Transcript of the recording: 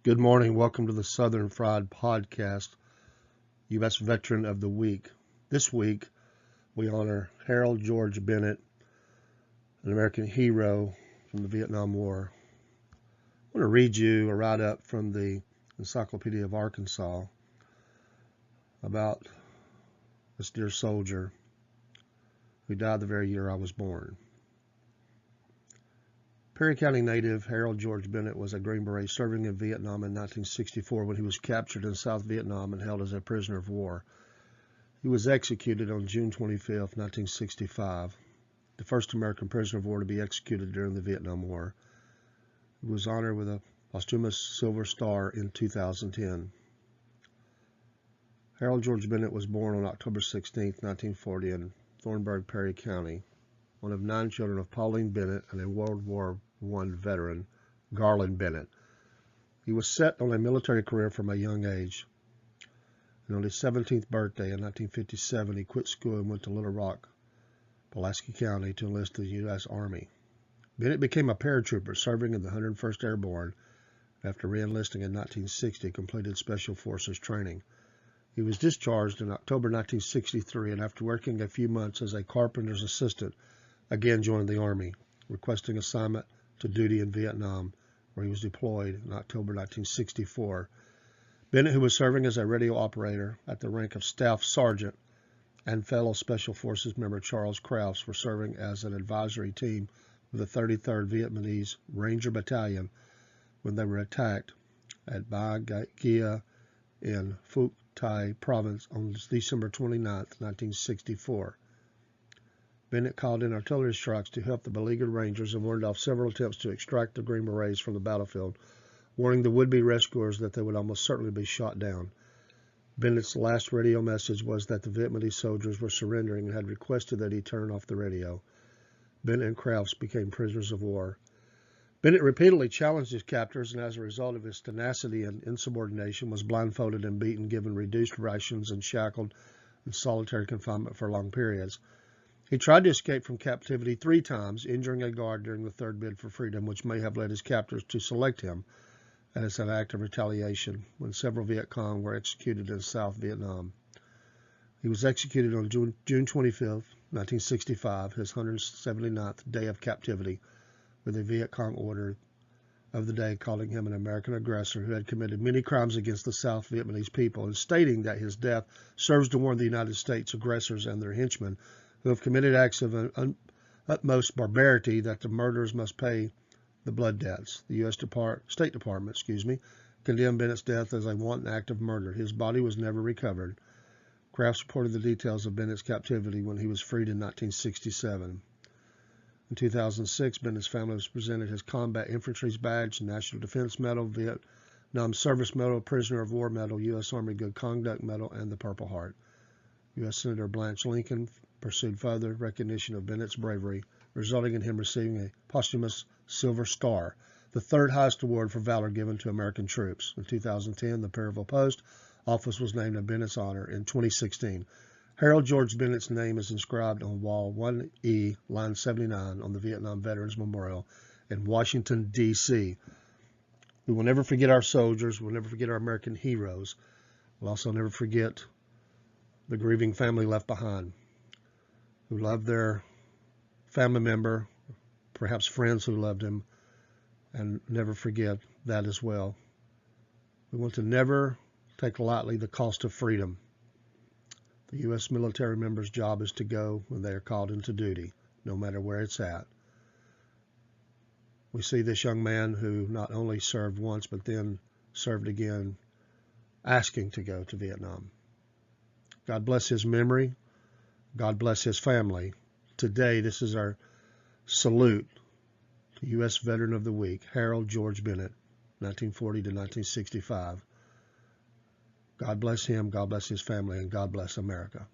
Good morning. Welcome to the Southern Fried Podcast, U.S. Veteran of the Week. This week, we honor Harold George Bennett, an American hero from the Vietnam War. I want to read you a write-up from the Encyclopedia of Arkansas about this dear soldier who died the very year I was born. Perry County native Harold George Bennett was a Green Beret serving in Vietnam in 1964 when he was captured in South Vietnam and held as a prisoner of war. He was executed on June 25, 1965, the first American prisoner of war to be executed during the Vietnam War. He was honored with a posthumous Silver Star in 2010. Harold George Bennett was born on October 16, 1940 in Thornburg, Perry County, one of 9 children of Pauline Bennett and a World War I veteran, Garland Bennett. He was set on a military career from a young age. And on his 17th birthday in 1957, he quit school and went to Little Rock, Pulaski County, to enlist in the U.S. Army. Bennett became a paratrooper, serving in the 101st Airborne. After re-enlisting in 1960, completed Special Forces training. He was discharged in October 1963, and after working a few months as a carpenter's assistant, again joined the Army, requesting assignment to duty in Vietnam, where he was deployed in October 1964. Bennett, who was serving as a radio operator at the rank of Staff Sergeant, and fellow Special Forces member Charles Crafts were serving as an advisory team with the 33rd Vietnamese Ranger Battalion when they were attacked at Ba Gia in Binh Thuy Province on December 29, 1964. Bennett called in artillery strikes to help the beleaguered Rangers and warned off several attempts to extract the Green Berets from the battlefield, warning the would-be rescuers that they would almost certainly be shot down. Bennett's last radio message was that the Vietnamese soldiers were surrendering and had requested that he turn off the radio. Bennett and Crafts became prisoners of war. Bennett repeatedly challenged his captors, and as a result of his tenacity and insubordination, was blindfolded and beaten, given reduced rations, and shackled in solitary confinement for long periods. He tried to escape from captivity 3 times, injuring a guard during the 3rd bid for freedom, which may have led his captors to select him as an act of retaliation when several Viet Cong were executed in South Vietnam. He was executed on June 25, 1965, his 179th day of captivity, with a Viet Cong order of the day calling him an American aggressor who had committed many crimes against the South Vietnamese people, and stating that his death serves to warn the United States aggressors and their henchmen who have committed acts of utmost barbarity that the murderers must pay the blood debts. The U.S. State Department, condemned Bennett's death as a wanton act of murder. His body was never recovered. Crafts reported the details of Bennett's captivity when he was freed in 1967. In 2006, Bennett's family was presented his Combat Infantry's Badge, National Defense Medal, Vietnam Service Medal, Prisoner of War Medal, U.S. Army Good Conduct Medal, and the Purple Heart. U.S. Senator Blanche Lincoln pursued further recognition of Bennett's bravery, resulting in him receiving a posthumous Silver Star, the 3rd highest award for valor given to American troops. In 2010, the Perryville Post office was named in Bennett's honor. In 2016, Harold George Bennett's name is inscribed on Wall 1E, Line 79 on the Vietnam Veterans Memorial in Washington, D.C. We will never forget our soldiers. We'll never forget our American heroes. We'll also never forget the grieving family left behind, who loved their family member, perhaps friends who loved him, and never forget that as well. We want to never take lightly the cost of freedom. The U.S. military member's job is to go when they are called into duty, no matter where it's at. We see this young man who not only served once, but then served again, asking to go to Vietnam. God bless his memory. God bless his family. Today, this is our salute to U.S. Veteran of the Week, Harold George Bennett, 1940 to 1965. God bless him, God bless his family, and God bless America.